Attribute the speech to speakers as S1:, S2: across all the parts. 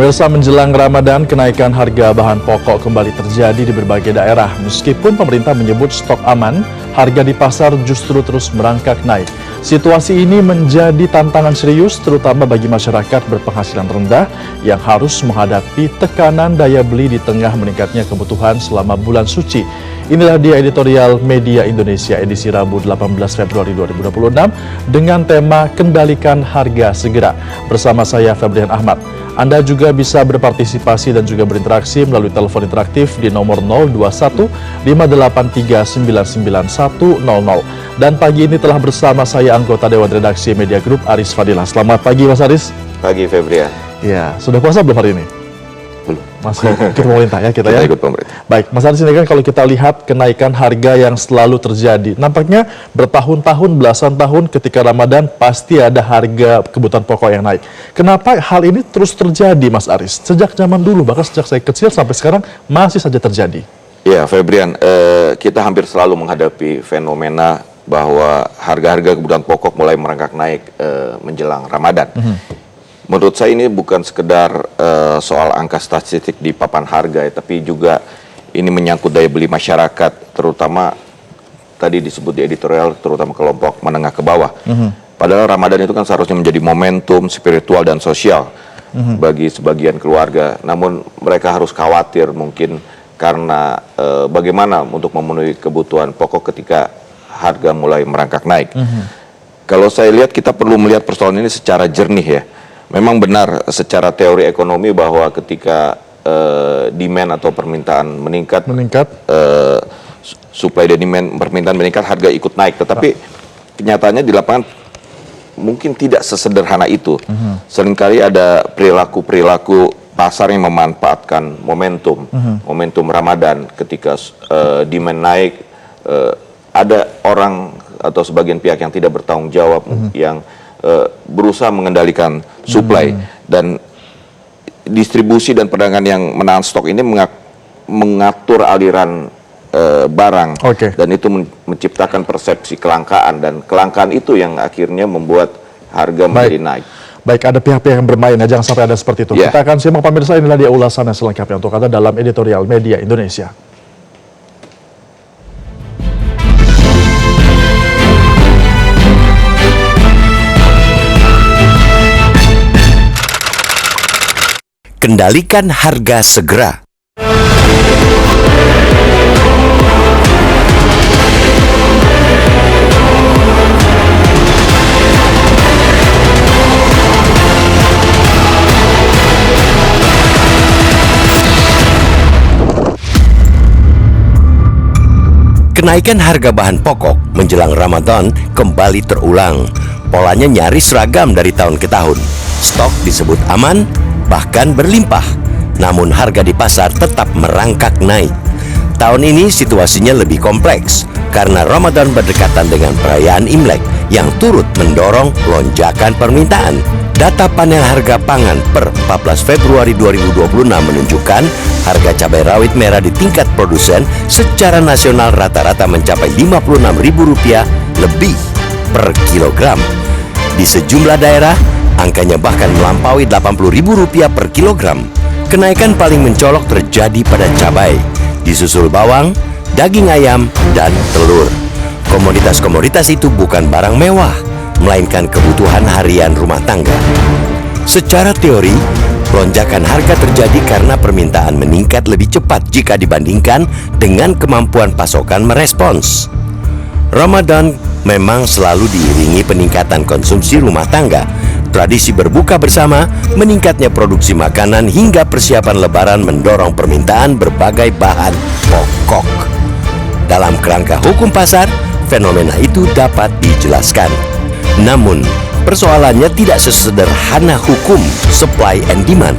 S1: Pemirsa, menjelang Ramadan, kenaikan harga bahan pokok kembali terjadi di berbagai daerah. Meskipun pemerintah menyebut stok aman, harga di pasar justru terus merangkak naik. Situasi ini menjadi tantangan serius, terutama bagi masyarakat berpenghasilan rendah yang harus menghadapi tekanan daya beli di tengah meningkatnya kebutuhan selama bulan suci. Inilah dia editorial Media Indonesia edisi Rabu 18 Februari 2026 dengan tema Kendalikan Harga Segera. Bersama saya Febrian Ahmad. Anda juga bisa berpartisipasi dan juga berinteraksi melalui telepon interaktif di nomor 021 583 99100. Dan pagi ini telah bersama saya anggota Dewan Redaksi Media Group Aris Fadilah. Selamat pagi Mas Aris.
S2: Pagi Febrian.
S1: Ya, sudah puasa belum hari ini?
S2: Belum.
S1: Masih ikut pemerintah ya kita ya?
S2: Ikut pemerintah.
S1: Baik, Mas Aris, ini kan kalau kita lihat kenaikan harga yang selalu terjadi. Nampaknya bertahun-tahun, belasan tahun ketika Ramadan pasti ada harga kebutuhan pokok yang naik. Kenapa hal ini terus terjadi Mas Aris? Sejak zaman dulu, bahkan sejak saya kecil sampai sekarang masih saja terjadi.
S2: Ya Febrian, kita hampir selalu menghadapi fenomena bahwa harga-harga kebutuhan pokok mulai merangkak naik menjelang Ramadan. Menurut saya ini bukan sekedar soal angka statistik di papan harga, tapi juga ini menyangkut daya beli masyarakat, terutama tadi disebut di editorial, terutama kelompok menengah ke bawah. Padahal Ramadan itu kan seharusnya menjadi momentum spiritual dan sosial bagi sebagian keluarga. Namun mereka harus khawatir mungkin karena bagaimana untuk memenuhi kebutuhan pokok ketika harga mulai merangkak naik. Kalau saya lihat, kita perlu melihat persoalan ini secara jernih ya. Memang benar secara teori ekonomi bahwa ketika demand atau permintaan meningkat, supply dan demand permintaan meningkat, harga ikut naik. Tetapi kenyataannya di lapangan mungkin tidak sesederhana itu. Seringkali ada perilaku pasar yang memanfaatkan momentum Ramadan. Ketika demand naik, ada orang atau sebagian pihak yang tidak bertanggung jawab, yang berusaha mengendalikan supply dan distribusi dan perdagangan yang menahan stok ini mengatur aliran barang, dan itu menciptakan persepsi kelangkaan, dan kelangkaan itu yang akhirnya membuat harga menjadi naik.
S1: Baik, ada pihak-pihak yang bermain ya, jangan sampai ada seperti itu. Kita akan simak pemirsa, inilah dia ulasannya selengkapnya untuk Anda dalam editorial Media Indonesia.
S3: Kendalikan harga segera. Kenaikan harga bahan pokok menjelang Ramadan kembali terulang. Polanya nyaris seragam dari tahun ke tahun. Stok disebut aman, bahkan berlimpah, namun harga di pasar tetap merangkak naik. Tahun ini situasinya lebih kompleks karena Ramadan berdekatan dengan perayaan Imlek yang turut mendorong lonjakan permintaan. Data panel harga pangan per 14 Februari 2026 menunjukkan harga cabai rawit merah di tingkat produsen secara nasional rata-rata mencapai Rp56.000 lebih per kilogram. Di sejumlah daerah, angkanya bahkan melampaui Rp80.000 per kilogram. Kenaikan paling mencolok terjadi pada cabai, disusul bawang, daging ayam, dan telur. Komoditas-komoditas itu bukan barang mewah, melainkan kebutuhan harian rumah tangga. Secara teori, lonjakan harga terjadi karena permintaan meningkat lebih cepat jika dibandingkan dengan kemampuan pasokan merespons. Ramadan memang selalu diiringi peningkatan konsumsi rumah tangga. Tradisi berbuka bersama, meningkatnya produksi makanan hingga persiapan lebaran mendorong permintaan berbagai bahan pokok. Dalam kerangka hukum pasar, fenomena itu dapat dijelaskan. Namun, persoalannya tidak sesederhana hukum supply and demand.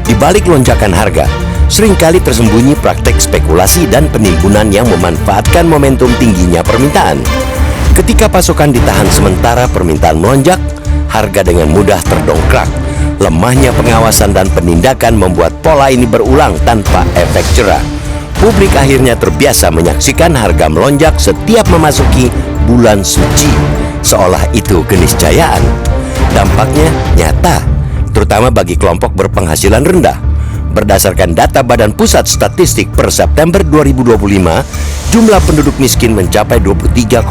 S3: Di balik lonjakan harga, seringkali tersembunyi praktek spekulasi dan penimbunan yang memanfaatkan momentum tingginya permintaan. Ketika pasokan ditahan sementara permintaan melonjak, harga dengan mudah terdongkrak. Lemahnya pengawasan dan penindakan membuat pola ini berulang tanpa efek jerah. Publik akhirnya terbiasa menyaksikan harga melonjak setiap memasuki bulan suci, seolah itu keniscayaan. Dampaknya nyata, terutama bagi kelompok berpenghasilan rendah. Berdasarkan data Badan Pusat Statistik per September 2025, jumlah penduduk miskin mencapai 23,36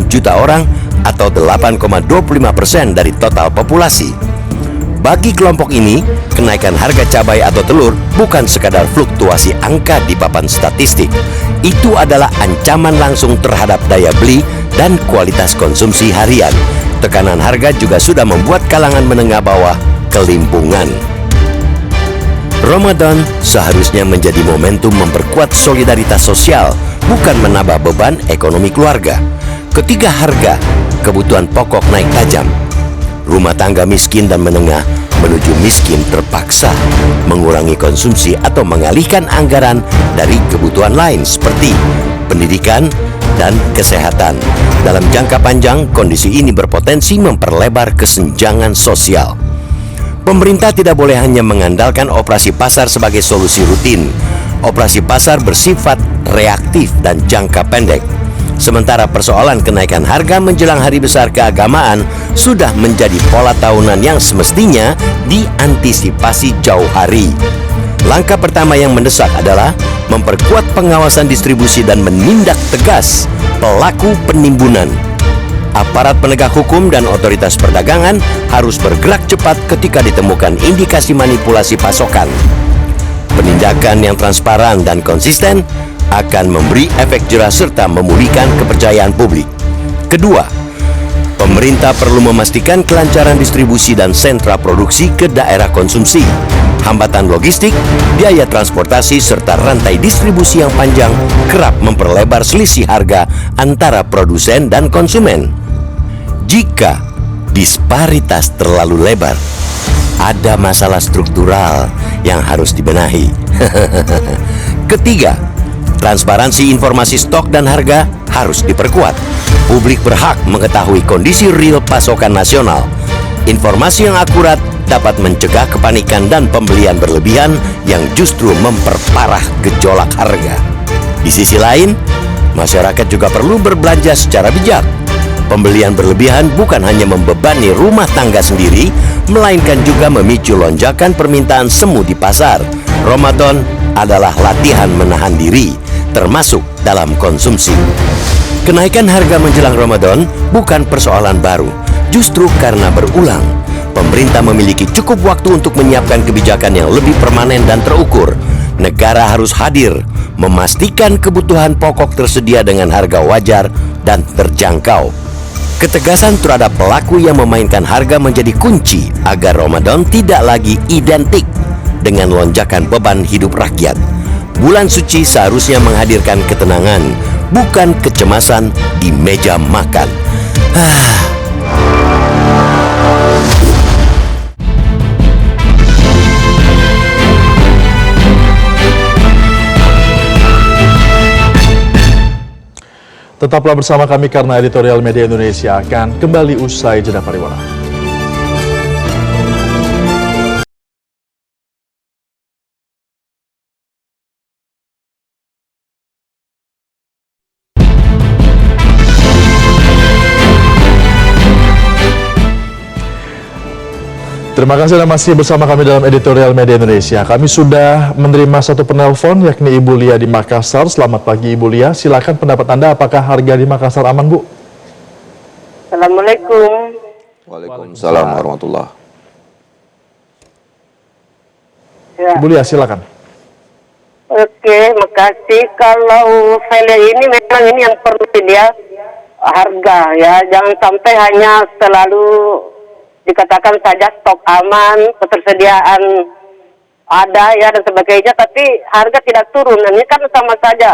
S3: juta orang atau 8,25% dari total populasi. Bagi kelompok ini, kenaikan harga cabai atau telur bukan sekadar fluktuasi angka di papan statistik. Itu adalah ancaman langsung terhadap daya beli dan kualitas konsumsi harian. Tekanan harga juga sudah membuat kalangan menengah bawah kelimpungan. Ramadan seharusnya menjadi momentum memperkuat solidaritas sosial, bukan menambah beban ekonomi keluarga. Ketika harga kebutuhan pokok naik tajam, rumah tangga miskin dan menengah menuju miskin terpaksa mengurangi konsumsi atau mengalihkan anggaran dari kebutuhan lain seperti pendidikan dan kesehatan. Dalam jangka panjang, kondisi ini berpotensi memperlebar kesenjangan sosial. Pemerintah tidak boleh hanya mengandalkan operasi pasar sebagai solusi rutin. Operasi pasar bersifat reaktif dan jangka pendek. Sementara persoalan kenaikan harga menjelang hari besar keagamaan sudah menjadi pola tahunan yang semestinya diantisipasi jauh hari. Langkah pertama yang mendesak adalah memperkuat pengawasan distribusi dan menindak tegas pelaku penimbunan. Aparat penegak hukum dan otoritas perdagangan harus bergerak cepat ketika ditemukan indikasi manipulasi pasokan. Penindakan yang transparan dan konsisten akan memberi efek jerah serta memulihkan kepercayaan publik. Kedua, pemerintah perlu memastikan kelancaran distribusi dan sentra produksi ke daerah konsumsi. Hambatan logistik, biaya transportasi, serta rantai distribusi yang panjang kerap memperlebar selisih harga antara produsen dan konsumen. Jika disparitas terlalu lebar, ada masalah struktural yang harus dibenahi. Ketiga, transparansi informasi stok dan harga harus diperkuat. Publik berhak mengetahui kondisi real pasokan nasional. Informasi yang akurat dapat mencegah kepanikan dan pembelian berlebihan yang justru memperparah gejolak harga. Di sisi lain, masyarakat juga perlu berbelanja secara bijak. Pembelian berlebihan bukan hanya membebani rumah tangga sendiri, melainkan juga memicu lonjakan permintaan semu di pasar. Ramadan adalah latihan menahan diri, termasuk dalam konsumsi. Kenaikan harga menjelang Ramadan bukan persoalan baru, justru karena berulang. Pemerintah memiliki cukup waktu untuk menyiapkan kebijakan yang lebih permanen dan terukur. Negara harus hadir, memastikan kebutuhan pokok tersedia dengan harga wajar dan terjangkau. Ketegasan terhadap pelaku yang memainkan harga menjadi kunci agar Ramadan tidak lagi identik dengan lonjakan beban hidup rakyat. Bulan suci seharusnya menghadirkan ketenangan, bukan kecemasan di meja makan.
S1: Tetaplah bersama kami karena editorial Media Indonesia akan kembali usai jeda pariwara. Terima kasih Anda masih bersama kami dalam editorial Media Indonesia. Kami sudah menerima satu penelpon yakni Ibu Lia di Makassar. Selamat pagi Ibu Lia, silakan pendapat Anda apakah harga di Makassar aman Bu?
S4: Assalamualaikum.
S2: Waalaikumsalam warahmatullahi.
S4: Ya.
S1: Ibu Lia silakan.
S4: Oke, makasih. Kalau file ini memang ini yang perlu dia harga ya, jangan sampai hanya selalu dikatakan saja stok aman, ketersediaan ada ya dan sebagainya, tapi harga tidak turun. Ini kan sama saja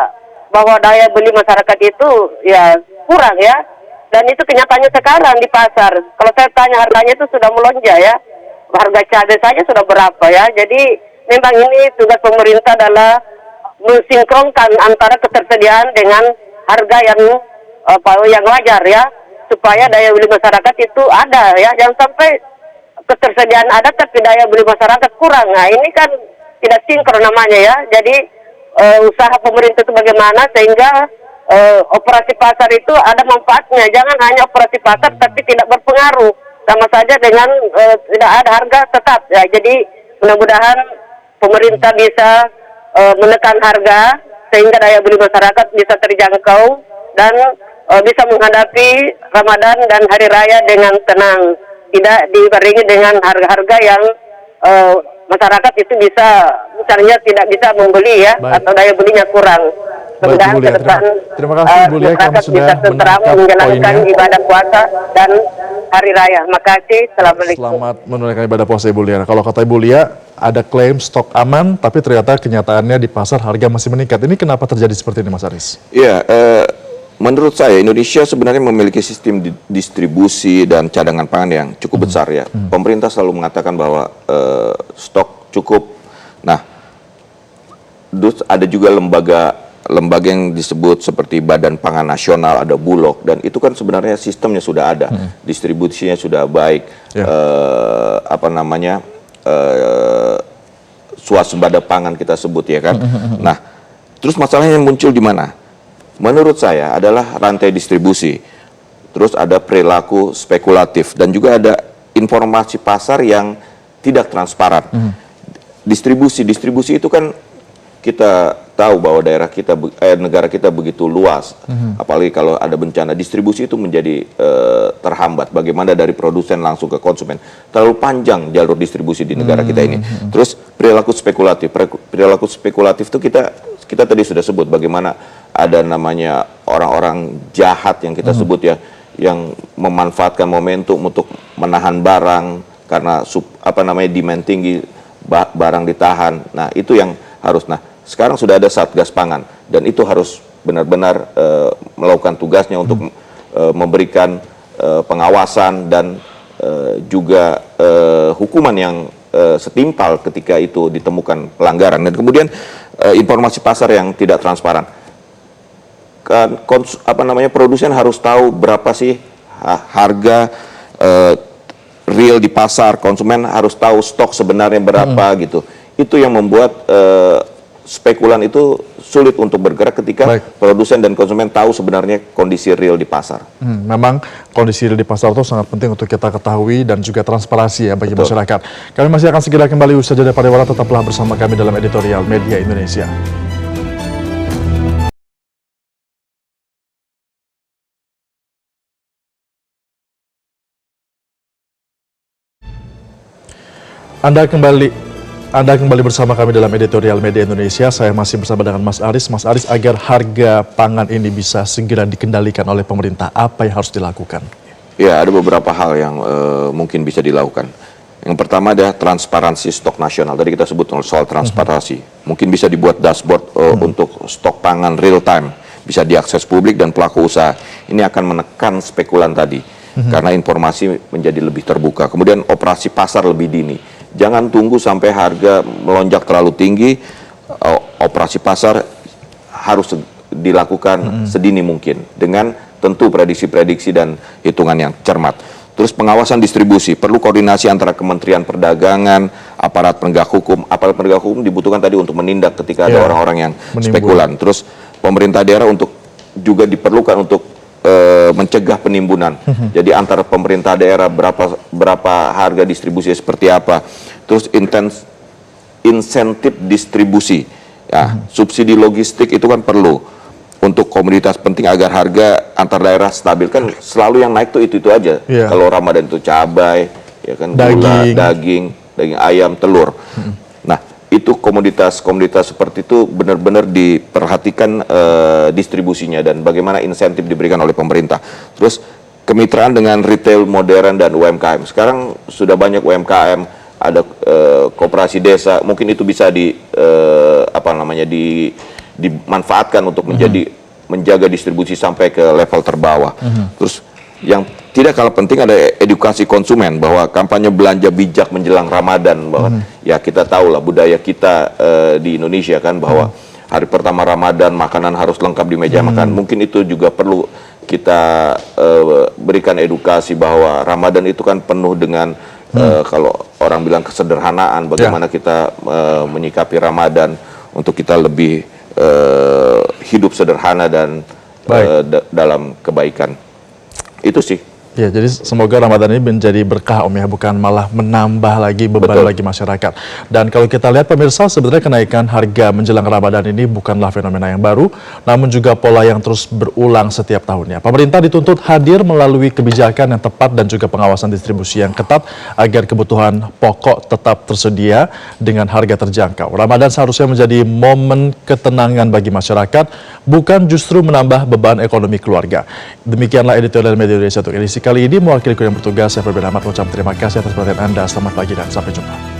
S4: bahwa daya beli masyarakat itu ya kurang ya, dan itu kenyataannya sekarang di pasar. Kalau saya tanya harganya itu sudah melonjak ya, harga cabai saja sudah berapa ya. Jadi memang ini tugas pemerintah adalah mensinkronkan antara ketersediaan dengan harga yang wajar ya, supaya daya beli masyarakat itu ada ya, jangan sampai ketersediaan ada tapi daya beli masyarakat kurang. Nah ini kan tidak sinkron namanya ya. Jadi usaha pemerintah itu bagaimana sehingga operasi pasar itu ada manfaatnya, jangan hanya operasi pasar tapi tidak berpengaruh sama saja dengan tidak ada harga tetap ya. Jadi mudah-mudahan pemerintah bisa menekan harga sehingga daya beli masyarakat bisa terjangkau dan bisa menghadapi Ramadan dan Hari Raya dengan tenang, tidak dibarengi dengan harga-harga yang masyarakat itu bisa misalnya tidak bisa membeli ya. Baik. Atau daya belinya kurang. Mudah-mudahan ke depan
S1: terima kasih Bu Lia, kami sudah
S4: bisa tenteram menjalankan ibadah puasa dan Hari Raya. Makasih. Assalamualaikum.
S1: Selamat menunaikan ibadah puasa Ibu Lia. Kalau kata Ibu Lia, ada klaim stok aman, tapi ternyata kenyataannya di pasar harga masih meningkat. Ini kenapa terjadi seperti ini, Mas Aris?
S2: Iya, menurut saya Indonesia sebenarnya memiliki sistem distribusi dan cadangan pangan yang cukup besar ya. Pemerintah selalu mengatakan bahwa stok cukup. Nah, terus ada juga lembaga yang disebut seperti Badan Pangan Nasional, ada Bulog, dan itu kan sebenarnya sistemnya sudah ada, distribusinya sudah baik, swasembada pangan kita sebut ya kan. Nah, terus masalahnya yang muncul di mana? Menurut saya adalah rantai distribusi, terus ada perilaku spekulatif, dan juga ada informasi pasar yang tidak transparan. Distribusi itu kan kita tahu bahwa negara kita begitu luas, apalagi kalau ada bencana, distribusi itu menjadi terhambat. Bagaimana dari produsen langsung ke konsumen, terlalu panjang jalur distribusi di negara kita ini. Terus perilaku spekulatif itu kita tadi sudah sebut bagaimana ada namanya orang-orang jahat yang kita sebut ya, yang memanfaatkan momentum untuk menahan barang karena demand tinggi, barang ditahan. Nah, itu yang harus. Nah, sekarang sudah ada Satgas Pangan dan itu harus benar-benar melakukan tugasnya untuk memberikan pengawasan dan juga hukuman yang setimpal ketika itu ditemukan pelanggaran. Dan kemudian informasi pasar yang tidak transparan. Produsen harus tahu berapa sih harga real di pasar, konsumen harus tahu stok sebenarnya berapa gitu. Itu yang membuat spekulan itu sulit untuk bergerak ketika produsen dan konsumen tahu sebenarnya kondisi real di pasar.
S1: Memang kondisi real di pasar itu sangat penting untuk kita ketahui dan juga transparansi ya bagi masyarakat. Kami masih akan segera kembali usai jeda pariwara, tetaplah bersama kami dalam editorial Media Indonesia. Anda kembali bersama kami dalam editorial Media Indonesia. Saya masih bersama dengan Mas Aris. Mas Aris, agar harga pangan ini bisa segera dikendalikan oleh pemerintah, apa yang harus dilakukan?
S2: Ya, ada beberapa hal yang mungkin bisa dilakukan. Yang pertama adalah transparansi stok nasional. Tadi kita sebut soal transparansi. Mungkin bisa dibuat dashboard untuk stok pangan real time, bisa diakses publik dan pelaku usaha. Ini akan menekan spekulan tadi, karena informasi menjadi lebih terbuka. Kemudian operasi pasar lebih dini. Jangan tunggu sampai harga melonjak terlalu tinggi. Operasi pasar harus dilakukan sedini mungkin dengan tentu prediksi-prediksi dan hitungan yang cermat. Terus pengawasan distribusi, perlu koordinasi antara Kementerian Perdagangan, aparat penegak hukum. Aparat penegak hukum dibutuhkan tadi untuk menindak ketika ada orang-orang yang spekulan. Terus pemerintah daerah juga diperlukan untuk mencegah penimbunan. Jadi antara pemerintah daerah berapa harga distribusi seperti apa. Terus insentif distribusi, ya, subsidi logistik itu kan perlu untuk komoditas penting agar harga antar daerah stabil. Kan selalu yang naik tuh itu aja. Kalau Ramadan itu cabai, ya kan, gula, daging ayam, telur. Nah, itu komoditas seperti itu benar-benar diperhatikan distribusinya dan bagaimana insentif diberikan oleh pemerintah. Terus kemitraan dengan retail modern dan UMKM. Sekarang sudah banyak UMKM, ada koperasi desa, mungkin itu bisa dimanfaatkan untuk menjaga distribusi sampai ke level terbawah. Terus yang tidak kalah penting ada edukasi konsumen, bahwa kampanye belanja bijak menjelang Ramadan, bahwa ya kita tahu lah budaya kita di Indonesia kan, bahwa hari pertama Ramadan makanan harus lengkap di meja makan. Mungkin itu juga perlu kita berikan edukasi bahwa Ramadan itu kan penuh dengan kalau orang bilang kesederhanaan, bagaimana kita menyikapi Ramadan untuk kita lebih hidup sederhana dan dalam kebaikan. Itu sih.
S1: Ya, jadi semoga Ramadan ini menjadi berkah Om ya, bukan malah menambah lagi beban bagi masyarakat. Dan kalau kita lihat pemirsa, sebenarnya kenaikan harga menjelang Ramadan ini bukanlah fenomena yang baru, namun juga pola yang terus berulang setiap tahunnya. Pemerintah dituntut hadir melalui kebijakan yang tepat dan juga pengawasan distribusi yang ketat agar kebutuhan pokok tetap tersedia dengan harga terjangkau. Ramadan seharusnya menjadi momen ketenangan bagi masyarakat, bukan justru menambah beban ekonomi keluarga. Demikianlah editorial Media Indonesia untuk edisi kali ini. Mewakili kru yang bertugas, saya Febrian Ahmad mengucapkan terima kasih atas perhatian Anda. Selamat pagi dan sampai jumpa.